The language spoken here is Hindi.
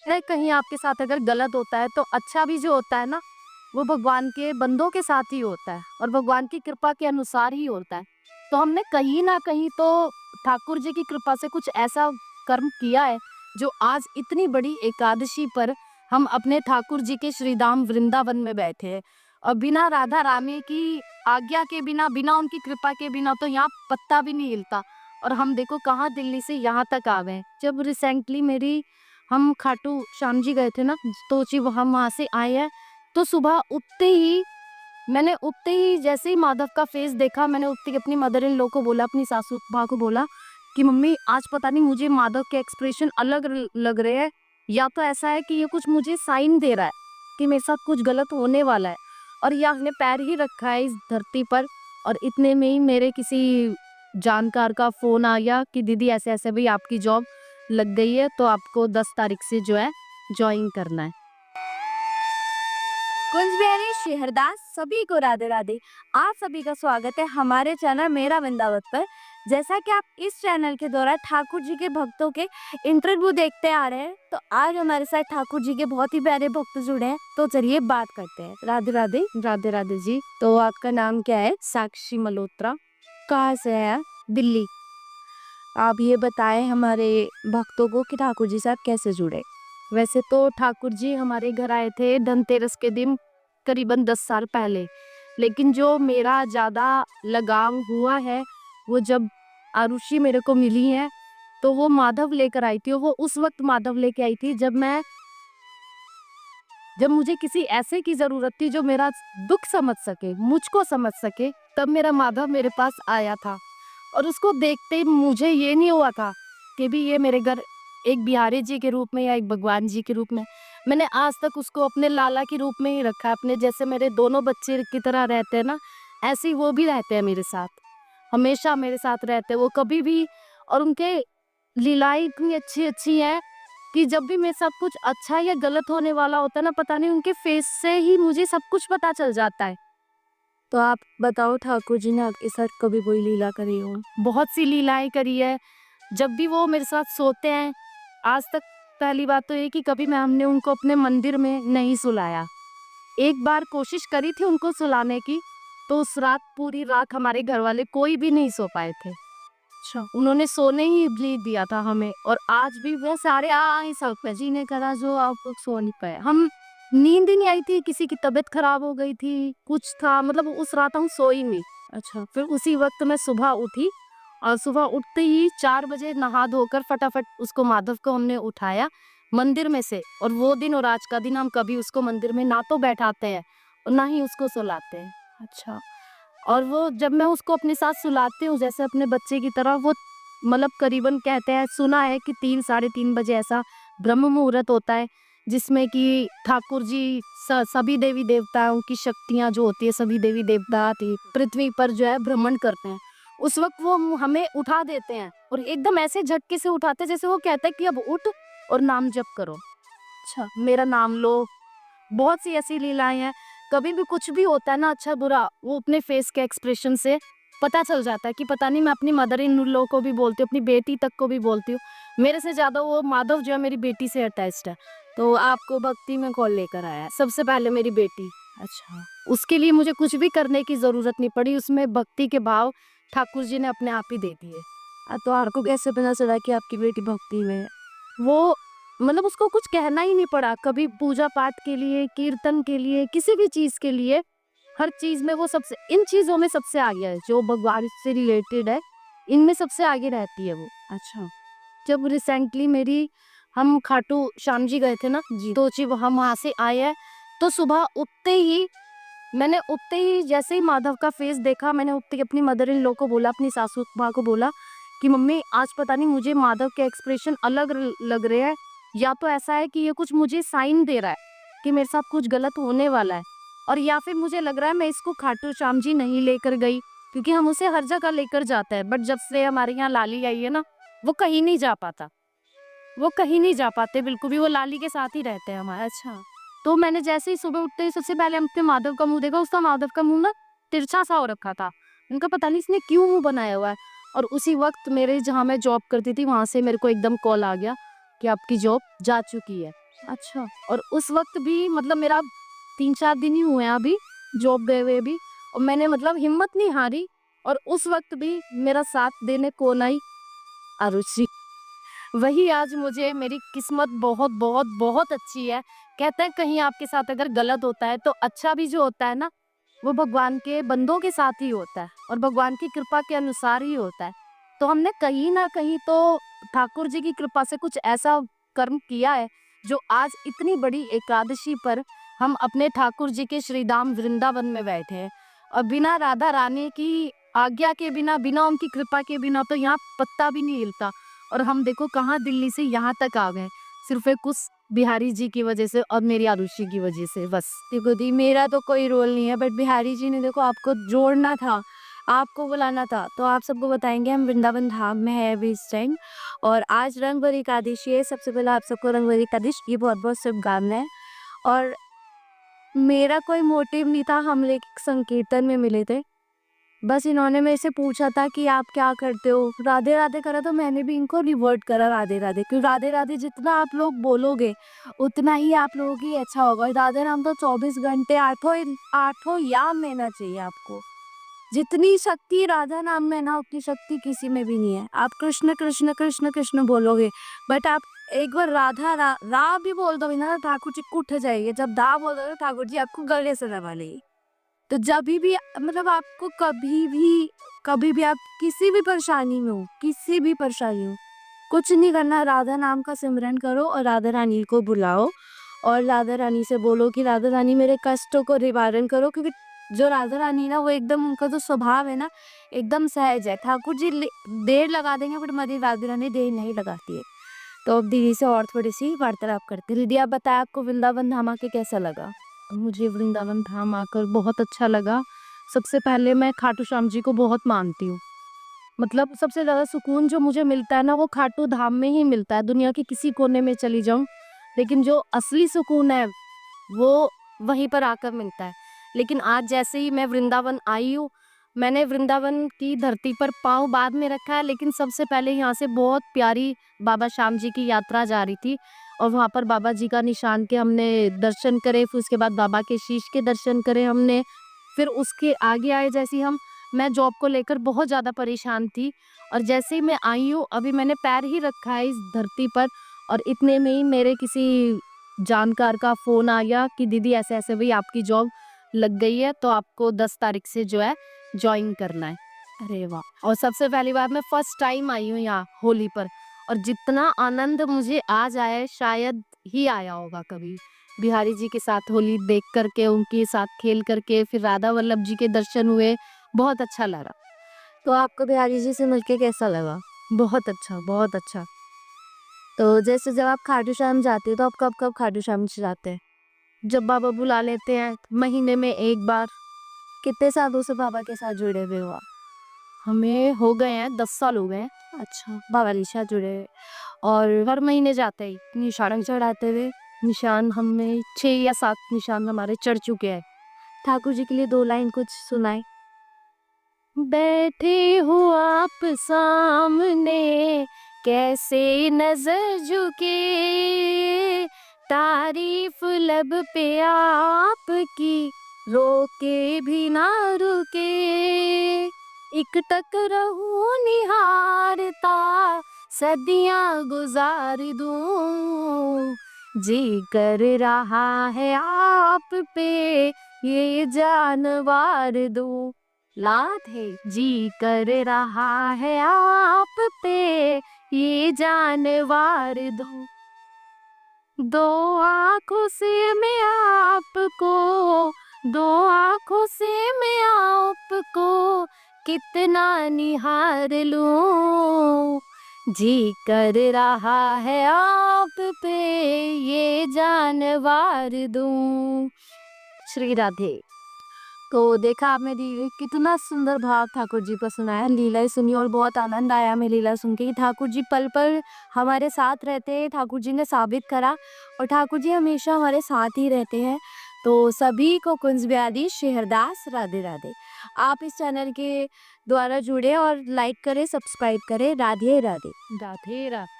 नहीं, कहीं आपके साथ अगर गलत होता है तो अच्छा भी जो होता है ना, वो भगवान के बंदों के साथ ही होता है और भगवान की कृपा के अनुसार ही होता है। तो हमने कहीं न कहीं तो ठाकुर जी की कृपा से कुछ ऐसा कर्म किया है, जो आज इतनी बड़ी एकादशी पर हम अपने ठाकुर जी के श्रीधाम वृंदावन में बैठे हैं और बिना राधा रानी की आज्ञा के बिना, बिना उनकी कृपा के बिना तो यहाँ पत्ता भी नहीं हिलता और हम देखो कहाँ दिल्ली से यहाँ तक आ गए। जब रिसेंटली मेरी हम खाटू श्याम जी गए थे ना, तो जी हम वहाँ से आए हैं, तो सुबह उठते ही जैसे ही माधव का फेस देखा, मैंने उठते ही अपनी मदर इन लॉ को बोला, अपनी सासू माँ को बोला कि मम्मी आज पता नहीं मुझे माधव के एक्सप्रेशन अलग लग रहे हैं, या तो ऐसा है कि ये कुछ मुझे साइन दे रहा है कि मेरे साथ कुछ गलत होने वाला है। और या हमने पैर ही रखा है इस धरती पर और इतने में ही मेरे किसी जानकार का फोन आ गया कि दीदी ऐसे ऐसे भाई आपकी जॉब लग गई है, तो आपको 10 तारीख से जो है ज्वाइन करना है। कुंज बिहारी शेहरदास सभी को राधे राधे। आप सभी का स्वागत है हमारे चैनल मेरा वृंदावन पर। जैसा कि आप इस चैनल के द्वारा ठाकुर जी के भक्तों के इंटरव्यू देखते आ रहे हैं, तो आज हमारे साथ ठाकुर जी के बहुत ही प्यारे भक्त जुड़े हैं, तो चलिए बात करते हैं। राधे राधे। राधे राधे जी। तो आपका नाम क्या है? साक्षी मल्होत्रा। कहाँ से है? दिल्ली। आप ये बताएं हमारे भक्तों को कि ठाकुर जी से आप कैसे जुड़े? वैसे तो ठाकुर जी हमारे घर आए थे धनतेरस के दिन करीबन 10 साल पहले, लेकिन जो मेरा ज़्यादा लगाव हुआ है वो जब आरुषि मेरे को मिली है, तो वो माधव लेकर आई थी और वो उस वक्त माधव लेके आई थी जब मुझे किसी ऐसे की ज़रूरत थी जो मेरा दुख समझ सके, मुझको समझ सके, तब मेरा माधव मेरे पास आया था। और उसको देखते ही मुझे ये नहीं हुआ था कि भी ये मेरे घर एक बिहारी जी के रूप में या एक भगवान जी के रूप में। मैंने आज तक उसको अपने लाला के रूप में ही रखा है, अपने जैसे मेरे दोनों बच्चे की तरह रहते हैं ना, ऐसे ही वो भी रहते हैं मेरे साथ, हमेशा मेरे साथ रहते हैं वो कभी भी। और उनके लीलाएं इतनी अच्छी अच्छी हैं कि जब भी मेरे साथ कुछ अच्छा या गलत होने वाला होता है ना, पता नहीं उनके फेस से ही मुझे सब कुछ पता चल जाता है। तो आप बताओ ठाकुर जी ने आपके साथ कभी कोई लीला करी हो? बहुत सी लीलाएं करी है। जब भी वो मेरे साथ सोते हैं, आज तक पहली बात तो ये कि कभी हमने उनको अपने मंदिर में नहीं सुलाया। एक बार कोशिश करी थी उनको सुलाने की, तो उस रात पूरी रात हमारे घर वाले कोई भी नहीं सो पाए थे। अच्छा। उन्होंने सोने ही नहीं दिया था हमें। और आज भी वो सारे ही सब जी ने करा जो आप लोग सो नहीं पाए। हम नींद ही नहीं आई थी, किसी की तबीयत खराब हो गई थी, कुछ था, मतलब उस रात हम सोई नहीं। अच्छा। फिर उसी वक्त मैं सुबह उठी और सुबह उठते ही 4 बजे नहा धोकर फटाफट उसको माधव को हमने उठाया मंदिर में से। और वो दिन और आज का दिन हम कभी उसको मंदिर में ना तो बैठाते हैं और ना ही उसको सुलाते हैं। अच्छा। और वो जब मैं उसको अपने साथ सुलाती हूँ जैसे अपने बच्चे की तरह, वो मतलब करीबन कहते हैं, सुना है कि 3 साढ़े 3 बजे ऐसा ब्रह्म मुहूर्त होता है जिसमें कि ठाकुर जी सभी देवी देवताओं की शक्तियां जो होती है, सभी देवी देवता पृथ्वी पर जो है भ्रमण करते हैं। उस वक्त वो हमें उठा देते हैं और एकदम ऐसे झटके से उठाते हैं जैसे वो कहते हैं कि अब उठ और नाम जप करो, अच्छा। मेरा नाम लो। बहुत सी ऐसी लीलाएं हैं। कभी भी कुछ भी होता है ना अच्छा बुरा, वो अपने फेस के एक्सप्रेशन से पता चल जाता है कि पता नहीं। मैं अपनी मदर इन लॉ को भी बोलती हूँ, अपनी बेटी तक को भी बोलती हूँ, मेरे से ज्यादा वो माधव जो है मेरी बेटी से अटैच्ड है। तो आपको भक्ति में कौन लेकर आया है? सबसे पहले मेरी बेटी। अच्छा। उसके लिए मुझे कुछ भी करने की जरूरत नहीं पड़ी, उसमें भक्ति के भाव ठाकुर जी ने अपने आप ही दे दिए। तो आपको कैसे पता चला कि आपकी बेटी भक्ति में है? वो मतलब उसको कुछ कहना ही नहीं पड़ा, कभी पूजा पाठ के लिए, कीर्तन के लिए, किसी भी चीज के लिए, हर चीज में वो सबसे, इन चीजों में सबसे आगे है जो भगवान से रिलेटेड है, इनमें सबसे आगे रहती है वो। अच्छा। जब रिसेंटली मेरी हम खाटू श्याम जी गए थे ना जी। तो जी हम वहां से आए हैं, तो सुबह उठते ही जैसे ही माधव का फेस देखा, मैंने उठते ही अपनी मदर इन लॉ को बोला, अपनी सासू माँ को बोला कि मम्मी आज पता नहीं मुझे माधव के एक्सप्रेशन अलग लग रहे हैं, या तो ऐसा है कि ये कुछ मुझे साइन दे रहा है कि मेरे साथ कुछ गलत होने वाला है, और या फिर मुझे लग रहा है मैं इसको खाटू श्याम जी नहीं लेकर गई, क्योंकि हम उसे हर जगह लेकर जाते हैं, बट जब से हमारे यहाँ लाली आई है ना, वो कहीं नहीं जा पाता, वो कहीं नहीं जा पाते बिल्कुल भी, वो लाली के साथ ही रहते हैं हमारे। अच्छा। तो मैंने जैसे ही सुबह उठते ही सबसे पहले हमने माधव का मुंह देखा, उसका माधव का मुंह ना तिरछा सा हो रखा था। उनका पता नहीं इसने क्यों मुंह बनाया हुआ है। और उसी वक्त मेरे जहाँ मैं जॉब करती थी वहां से मेरे को एकदम कॉल आ गया कि आपकी जॉब जा चुकी है। अच्छा। और उस वक़्त भी मतलब मेरा 3-4 दिन ही हुए हैं अभी जॉब गए हुए भी, और मैंने मतलब हिम्मत नहीं हारी, और उस वक़्त भी मेरा साथ देने कौन आई? अरुचि। वही आज मुझे मेरी किस्मत बहुत, बहुत, बहुत अच्छी है। कहते हैं कहीं आपके साथ अगर गलत होता है तो अच्छा भी जो होता है ना, वो भगवान के बंदों के साथ ही होता है और भगवान की कृपा के अनुसार ही होता है। तो हमने कहीं न कहीं तो ठाकुर जी की कृपा से कुछ ऐसा कर्म किया है, जो आज इतनी बड़ी एकादशी पर हम अपने ठाकुर जी के श्री धाम वृंदावन में बैठे हैं। और बिना राधा रानी की आज्ञा के बिना, बिना उनकी कृपा के बिना तो यहाँ पत्ता भी नहीं हिलता। और हम देखो कहाँ दिल्ली से यहाँ तक आ गए, सिर्फ़ एक उस बिहारी जी की वज़ह से और मेरी आरुषि की वज़ह से बस। देखो दी, मेरा तो कोई रोल नहीं है, बट बिहारी जी ने देखो आपको जोड़ना था, आपको बुलाना था। तो आप सबको बताएँगे हम वृंदावन धाम में है अभी इस टाइम, और आज रंगभरी एकादशी है। सबसे पहले आप सबको रंगभरी एकादशी की बहुत-बहुत शुभकामनाएँ। और मेरा कोई मोटिव नहीं था, हम लोग संकीर्तन में मिले थे। बस इन्होंने मेरे से पूछा था कि आप क्या करते हो? राधे राधे करा तो मैंने भी इनको रिवर्ट करा राधे राधे, क्योंकि राधे राधे जितना आप लोग बोलोगे उतना ही आप लोगों की अच्छा होगा। और राधे नाम तो 24 घंटे आठों याम लेना चाहिए आपको। जितनी शक्ति राधा नाम में ना, उतनी शक्ति किसी में भी नहीं है। आप कृष्ण कृष्ण कृष्ण कृष्ण बोलोगे, बट आप एक बार राधा रा भी बोल दोगे ना, ठाकुर जी उठ जाएंगे। जब दा बोल दोगे ठाकुर जी आपको गले से दबा लेंगे। तो जब भी मतलब आपको कभी भी आप किसी भी परेशानी में हो, किसी भी परेशानी हो, कुछ नहीं करना, राधा नाम का सिमरन करो और राधा रानी को बुलाओ और राधा रानी से बोलो कि राधा रानी मेरे कष्टों को निवारण करो। क्योंकि जो राधा रानी ना, वो एकदम, उनका जो स्वभाव है ना, एकदम सहज है। ठाकुर जी देर लगा देंगे, बट हमारी राधा रानी देर नहीं लगाती है। तो अब दीदी से और थोड़ी सी वार्तालाप करते हैं। दीदी आप बताएं, आपको वृंदावन धाम आके कैसा लगा? मुझे वृंदावन धाम आकर बहुत अच्छा लगा। सबसे पहले मैं खाटू श्याम जी को बहुत मानती हूँ। मतलब सबसे ज़्यादा सुकून जो मुझे मिलता है ना, वो खाटू धाम में ही मिलता है। दुनिया के किसी कोने में चली जाऊँ, लेकिन जो असली सुकून है, वो वहीं पर आकर मिलता है। लेकिन आज जैसे ही मैं वृंदावन आई हूँ, मैंने वृंदावन की धरती पर पाँव बाद में रखा है, लेकिन सबसे पहले यहाँ से बहुत प्यारी बाबा श्याम जी की यात्रा जा रही थी, और वहाँ पर बाबा जी का निशान के हमने दर्शन करे, फिर उसके बाद बाबा के शीश के दर्शन करे हमने। फिर उसके आगे आए, जैसे ही मैं जॉब को लेकर बहुत ज़्यादा परेशान थी, और जैसे ही मैं आई हूँ, अभी मैंने पैर ही रखा है इस धरती पर, और इतने में ही मेरे किसी जानकार का फ़ोन आ गया कि दीदी ऐसे-ऐसे भई आपकी जॉब लग गई है, तो आपको 10 तारीख से जो है जॉइन करना है। अरे वाह! और सबसे पहली बार मैं फर्स्ट टाइम आई हूँ यहाँ होली पर, और जितना आनंद मुझे आज आया है शायद ही आया होगा कभी। बिहारी जी के साथ होली देख कर के, उनके साथ खेल करके, फिर राधा वल्लभ जी के दर्शन हुए, बहुत अच्छा लगा। तो आपको बिहारी जी से मिलके कैसा लगा? बहुत अच्छा, बहुत अच्छा। तो जैसे जब आप खाटू श्याम जाते हो, तो आप कब-कब खाटू श्याम जी जाते हैं? जब बाबा बुला लेते हैं, महीने में 1 बार। कितने सालों से बाबा के साथ जुड़े हुए हो आप? हमें हो गए हैं 10 साल हो गए हैं। अच्छा, बाबा के साथ जुड़े हुए। और हर महीने जाते ही निशान चढ़ाते हुए निशान हमें 6 या 7 निशान हमारे चढ़ चुके हैं। ठाकुर जी के लिए 2 लाइन कुछ सुनाएं। बैठे हो आप सामने, कैसे नजर झुके, तारीफ लब पे आपकी, रोके भी ना रुके, एक टक रहूं निहारता, सदियां गुजार दूं, जी कर रहा है आप पे ये जानवार दूं, लाथे जी कर रहा है आप पे ये जानवार दो आंखों से मैं आपको, 2 आंखों से मैं आपको कितना निहार लूं, जी कर रहा है आप पे ये जानवार दूं। श्री राधे। तो देखा आपने दी, कितना सुंदर भाव ठाकुर जी का सुनाया, लीलाएं सुनी और बहुत आनंद आया हमें लीला सुन के कि ठाकुर जी पल पल हमारे साथ रहते हैं। ठाकुर जी ने साबित करा, और ठाकुर जी हमेशा हमारे साथ ही रहते हैं। तो सभी को कुंज बिहारी शेहरदास राधे राधे। आप इस चैनल के द्वारा जुड़े और लाइक करें, सब्सक्राइब करें। राधे राधे। राधे राधे।